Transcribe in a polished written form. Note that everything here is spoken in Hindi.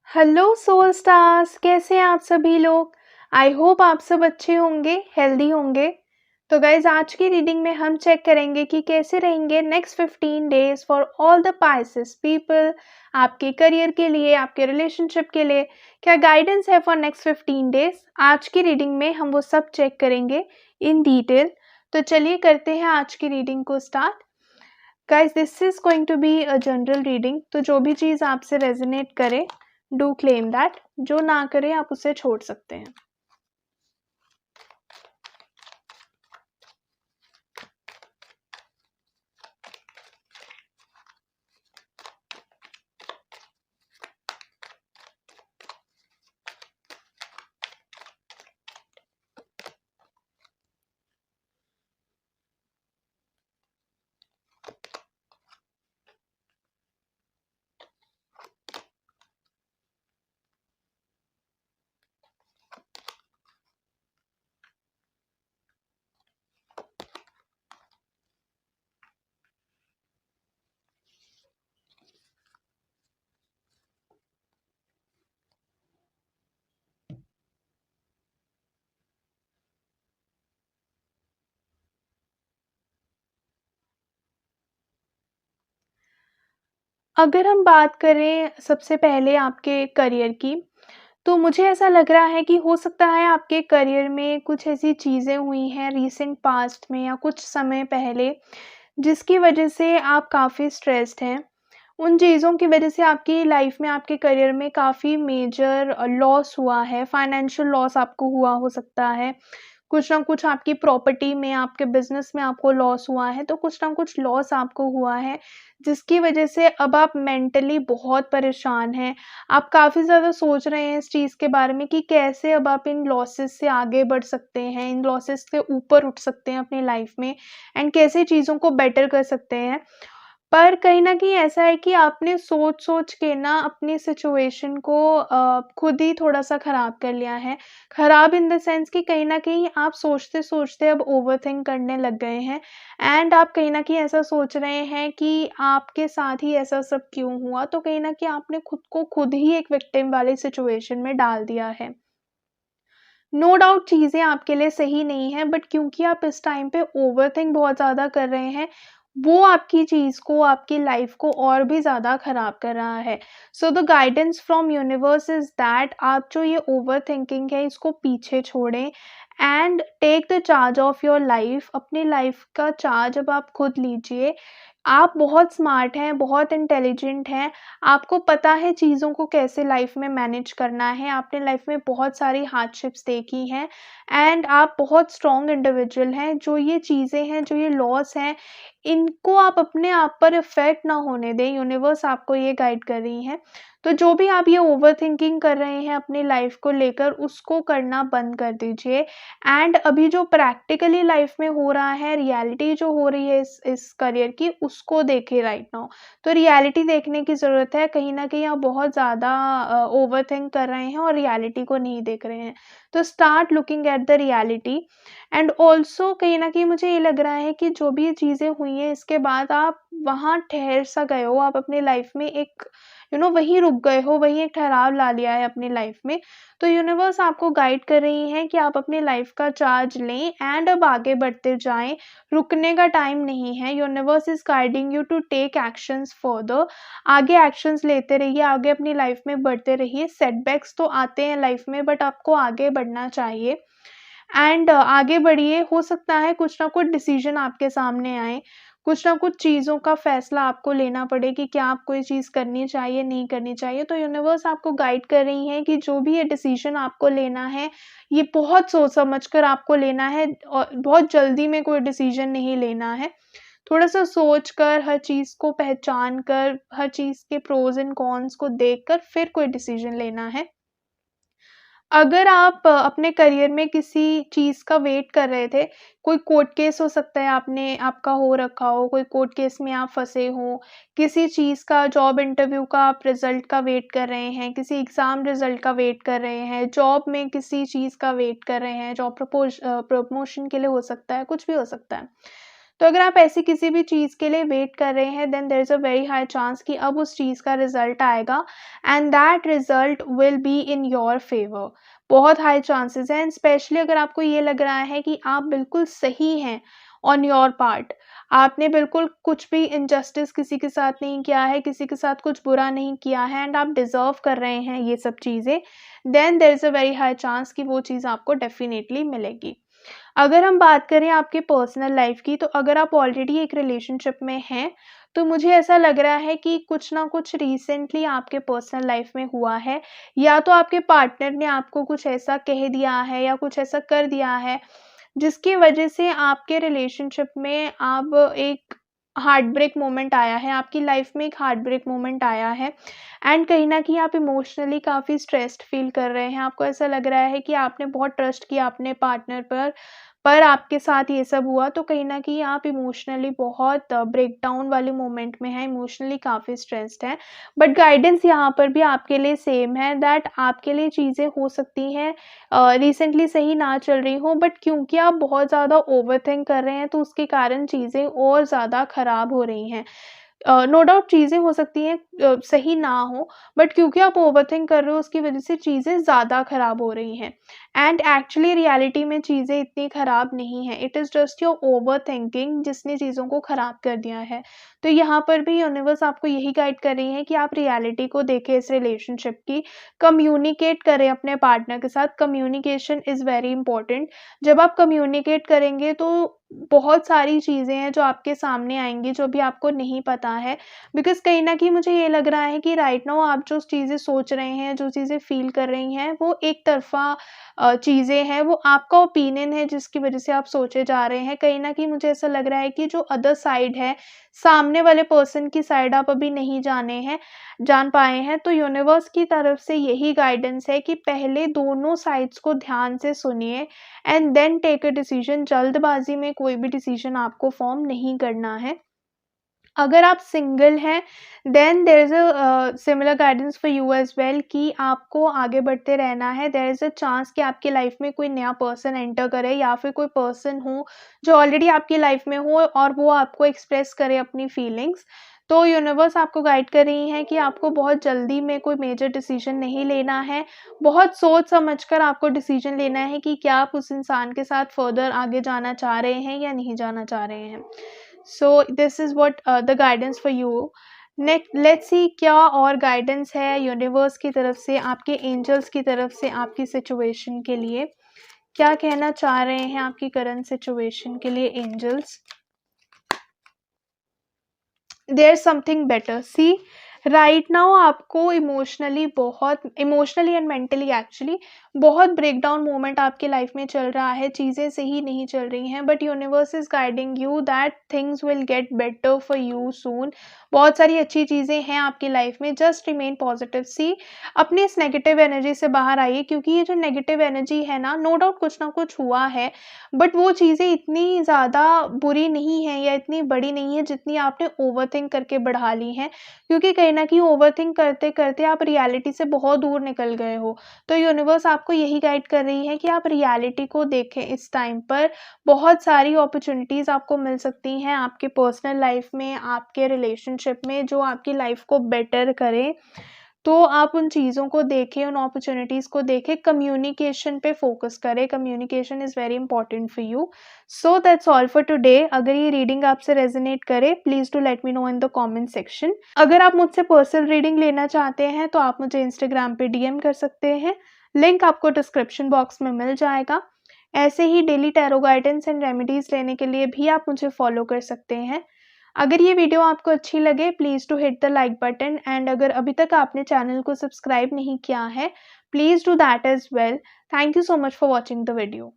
हेलो सोल स्टार्स, कैसे हैं आप सभी लोग। आई होप आप सब अच्छे होंगे, हेल्दी होंगे। तो गाइज, आज की रीडिंग में हम चेक करेंगे कि कैसे रहेंगे next 15 days for all the Pisces people. आपके करियर के लिए, आपके रिलेशनशिप के लिए क्या गाइडेंस है फॉर नेक्स्ट 15 डेज। आज की रीडिंग में हम वो सब चेक करेंगे इन डिटेल। तो चलिए करते हैं आज की रीडिंग को start. Guys, this is going to be a general reading, तो जो भी चीज़ आपसे रेजोनेट करे डू क्लेम दैट, जो ना करे आप उसे छोड़ सकते हैं। अगर हम बात करें सबसे पहले आपके करियर की, तो मुझे ऐसा लग रहा है कि हो सकता है आपके करियर में कुछ ऐसी चीज़ें हुई हैं रिसेंट पास्ट में या कुछ समय पहले, जिसकी वजह से आप काफ़ी स्ट्रेस्ड हैं। उन चीज़ों की वजह से आपकी लाइफ में, आपके करियर में काफ़ी मेजर लॉस हुआ है, फाइनेंशियल लॉस आपको हुआ हो सकता है। कुछ ना कुछ आपकी प्रॉपर्टी में, आपके बिज़नेस में आपको लॉस हुआ है, तो कुछ ना कुछ लॉस आपको हुआ है, जिसकी वजह से अब आप मेंटली बहुत परेशान हैं। आप काफ़ी ज़्यादा सोच रहे हैं इस चीज़ के बारे में कि कैसे अब आप इन लॉसेस से आगे बढ़ सकते हैं, इन लॉसेस से ऊपर उठ सकते हैं अपनी लाइफ में एंड कैसे चीज़ों को बेटर कर सकते हैं। पर कहीं न कहीं ऐसा है कि आपने सोच-सोच के ना अपनी सिचुएशन को खुद ही थोड़ा-सा ख़राब कर लिया है। ख़राब इन द सेंस कि कहीं न कहीं आप सोचते-सोचते अब ओवरथिंक करने लग गए हैं एंड आप कहीं न कहीं ऐसा सोच रहे हैं कि आपके साथ ही ऐसा सब क्यों हुआ? तो कहीं न कहीं आपने खुद को खुद ही एक विक्टिम वाली सिचुएशन में डाल दिया है। नो डाउट चीज़ें आपके लिए सही नहीं हैं, बट क्योंकि आप इस टाइम पे ओवरथिंक बहुत ज़्यादा कर रहे हैं, वो आपकी चीज़ को, आपकी लाइफ को और भी ज़्यादा ख़राब कर रहा है। So the guidance from universe is that आप जो ये ओवरथिंकिंग है इसको पीछे छोड़ें and take the charge of your life. अपनी लाइफ का चार्ज अब आप खुद लीजिए। आप बहुत स्मार्ट हैं, बहुत इंटेलिजेंट हैं, आपको पता है चीज़ों को कैसे लाइफ में मैनेज करना है। आपने लाइफ में बहुत सारी हार्डशिप्स देखी हैं एंड आप बहुत स्ट्रॉन्ग इंडिविजुअल हैं। जो ये चीज़ें हैं, जो ये लॉस हैं, इनको आप अपने आप पर इफ़ेक्ट ना होने दें। यूनिवर्स आपको ये गाइड कर रही हैं। तो जो भी आप ये ओवरथिंकिंग कर रहे हैं अपनी लाइफ को लेकर, उसको करना बंद कर दीजिए एंड अभी जो प्रैक्टिकली लाइफ में हो रहा है, रियलिटी जो हो रही है इस करियर की, उसको देखिए राइट नाउ। तो रियलिटी देखने की ज़रूरत है। कहीं न कहीं आप बहुत ज़्यादा ओवरथिंक कर रहे हैं और रियलिटी को नहीं देख रहे हैं। तो start looking at the reality and also कहीं न कहीं मुझे ये लग रहा है कि जो भी चीज़ें हुई हैं, इसके बाद आप वहाँ ठहर-सा गए हो। आप अपनी लाइफ में एक वहीं रुक गए हो, वहीं एक ठहराव ला लिया है अपनी लाइफ में। तो यूनिवर्स आपको गाइड कर रही है कि आप अपनी लाइफ का चार्ज लें एंड अब आगे बढ़ते जाएँ। रुकने का टाइम नहीं है। Universe is guiding you to take actions further. आगे एक्शंस लेते रहिए, आगे अपनी लाइफ में बढ़ते रहिए। सेटबैक्स तो आते हैं लाइफ में, बट आपको आगे बढ़ना चाहिए एंड आगे बढ़िए। हो सकता है कुछ ना कुछ डिसीज़न आपके सामने आए, कुछ ना कुछ चीज़ों का फ़ैसला आपको लेना पड़े कि क्या आपको ये चीज़ करनी चाहिए, नहीं करनी चाहिए। तो यूनिवर्स आपको गाइड कर रही है कि जो भी ये डिसीज़न आपको लेना है, ये बहुत सोच समझ कर आपको लेना है और बहुत जल्दी में कोई डिसीज़न नहीं लेना है। थोड़ा-सा सोच कर, हर चीज़ को पहचान कर, हर चीज़ के प्रोज़ एंड कॉन्स को देख कर फिर कोई डिसीज़न लेना है। अगर आप अपने करियर में किसी चीज़ का वेट कर रहे थे, कोई कोर्ट केस हो सकता है आपका हो रखा हो, कोई कोर्ट केस में आप फँसे हों, किसी चीज़ का जॉब इंटरव्यू का आप रिज़ल्ट का वेट कर रहे हैं, किसी एग्ज़ाम रिज़ल्ट का वेट कर रहे हैं, जॉब में किसी चीज़ का वेट कर रहे हैं, जॉब प्रमोशन के लिए हो सकता है, कुछ भी हो सकता है। तो अगर आप ऐसी किसी भी चीज़ के लिए वेट कर रहे हैं, then there is a very high chance कि अब उस चीज़ का रिज़ल्ट आएगा and that result will be in your favour. बहुत हाई चांसेस हैं, एंड स्पेशली अगर आपको ये लग रहा है कि आप बिल्कुल सही हैं ऑन योर पार्ट, आपने बिल्कुल कुछ भी इनजस्टिस किसी के साथ नहीं किया है, किसी के साथ कुछ बुरा नहीं किया है, एंड आप डिज़र्व कर रहे हैं ये सब चीज़ें, then there is a very high chance कि वो चीज़ आपको डेफ़िनेटली मिलेगी। अगर हम बात करें आपके पर्सनल लाइफ़ की, तो अगर आप ऑलरेडी एक रिलेशनशिप में हैं, तो मुझे ऐसा लग रहा है कि कुछ ना कुछ रिसेंटली आपके पर्सनल लाइफ़ में हुआ है, या तो आपके पार्टनर ने आपको कुछ ऐसा कह दिया है या कुछ ऐसा कर दिया है, जिसकी वजह से आपके रिलेशनशिप में अब एक हार्ट ब्रेक मोमेंट आया है, आपकी लाइफ़ में एक हार्ट ब्रेक मोमेंट आया है, एंड कहीं न कहीं आप इमोशनली काफ़ी स्ट्रेस्ड फ़ील कर रहे हैं। आपको ऐसा लग रहा है कि आपने बहुत ट्रस्ट किया अपने पार्टनर पर आपके साथ ये सब हुआ, तो कहीं न कहीं आप इमोशनली बहुत ब्रेकडाउन वाले मोमेंट में हैं, इमोशनली काफ़ी स्ट्रेस्ड हैं। बट गाइडेंस यहाँ पर भी आपके लिए सेम है, दैट आपके लिए चीज़ें हो सकती हैं रिसेंटली सही ना चल रही हों, बट क्योंकि आप बहुत ज़्यादा ओवरथिंक कर रहे हैं, तो उसके कारण चीज़ें और ज़्यादा ख़राब हो रही हैं। नो डाउट चीज़ें हो सकती हैं सही ना हो, बट क्योंकि आप ओवरथिंक कर रहे हो, उसकी वज़ह से चीज़ें ज़्यादा ख़राब हो रही हैं, एंड एक्चुअली रियलिटी में चीज़ें इतनी ख़राब नहीं हैं, it is just your overthinking जिसने चीज़ों को ख़राब कर दिया है। तो यहाँ पर भी यूनिवर्स आपको यही गाइड कर रही है कि आप रियलिटी को देखें इस रिलेशनशिप की, कम्युनिकेट करें अपने पार्टनर के साथ, कम्युनिकेशन इज़ वेरी इंपॉर्टेंट। जब आप कम्युनिकेट करेंगे, तो बहुत सारी चीज़ें हैं जो आपके सामने आएँगी, जो अभी आपको नहीं पता है। बिकॉज़ कहीं न कहीं मुझे ये लग रहा है कि राइट नाउ आप जो चीज़ें सोच रहे हैं, जो चीज़ें फ़ील कर रही हैं, वो एक तरफ़ा चीज़ें हैं, वो आपका ओपिनियन है जिसकी वज़ह से आप सोचे जा रहे हैं। कहीं न कहीं मुझे ऐसा लग रहा है कि जो अदर साइड है, सामने वाले पर्सन की साइड आप अभी नहीं जान पाए हैं। तो यूनिवर्स की तरफ से यही गाइडेंस है कि पहले दोनों साइड्स को ध्यान से सुनिए and then take a decision. जल्दबाज़ी में कोई भी डिसीजन आपको फ़ॉर्म नहीं करना है। अगर आप सिंगल हैं, then there is a similar guidance for you as well कि आपको आगे बढ़ते रहना है। देयर इज़ अ चांस कि आपकी लाइफ़ में कोई नया पर्सन एंटर करे, या फिर कोई पर्सन हो जो ऑलरेडी आपकी लाइफ़ में हो और वो आपको एक्सप्रेस करे अपनी फीलिंग्स। तो यूनिवर्स आपको गाइड कर रही हैं कि आपको बहुत जल्दी में कोई मेजर डिसीजन नहीं लेना है। बहुत सोच समझ कर आपको डिसीजन लेना है कि क्या आप उस इंसान के साथ फर्दर आगे जाना चाह रहे हैं या नहीं जाना चाह रहे हैं। So this is what the guidance for you. Let's see क्या और गाइडेंस है यूनिवर्स की तरफ से, आपके एंजल्स की तरफ से आपकी सिचुएशन के लिए। क्या कहना चाह रहे हैं आपकी करंट सिचुएशन के लिए angels? There something better. See right now आपको इमोशनली एंड मेंटली एक्चुअली बहुत ब्रेकडाउन मोमेंट आपके लाइफ में चल रहा है, चीज़ें सही नहीं चल रही हैं, but universe is guiding you that things will get better for you soon. बहुत सारी अच्छी चीज़ें हैं आपकी लाइफ में, जस्ट रिमेन पॉजिटिव। सी अपनी इस नेगेटिव एनर्जी से बाहर आइए, क्योंकि ये जो नेगेटिव एनर्जी है नो डाउट कुछ ना कुछ हुआ है, बट वो चीज़ें इतनी ज़्यादा बुरी नहीं है या इतनी बड़ी नहीं है जितनी आपने ओवरथिंक करके बढ़ा ली हैं, क्योंकि कहीं न कहीं ओवरथिंक करते-करते आप रियलिटी से बहुत दूर निकल गए हो। तो यूनिवर्स आपको यही गाइड कर रही है कि आप रियलिटी को देखें इस टाइम पर। बहुत सारी अपॉर्च्युनिटीज़ आपको मिल सकती हैं आपके पर्सनल लाइफ़ में, आपके रिलेशनशिप में, जो आपकी लाइफ़ को बेटर करें। तो आप उन चीज़ों को देखें, उन अपॉर्च्युनिटीज़ को देखें, कम्युनिकेशन पे फ़ोकस करें, communication is very important for you. So that's all for today. अगर ये रीडिंग आपसे रेज़ोनेट करे, please do let me know in the comment section. अगर आप मुझसे पर्सनल रीडिंग लेना चाहते हैं, तो आप मुझे इंस्टाग्राम पे डीएम कर सकते हैं, लिंक आपको डिस्क्रिप्शन बॉक्स में मिल जाएगा। ऐसे ही daily tarot guidance and remedies लेने के लिए भी आप मुझे फॉलो कर सकते हैं। अगर ये वीडियो आपको अच्छी लगे, please to hit the like button, and अगर अभी तक आपने चैनल को सब्सक्राइब नहीं किया है, please do that as well. Thank you so much for watching the video.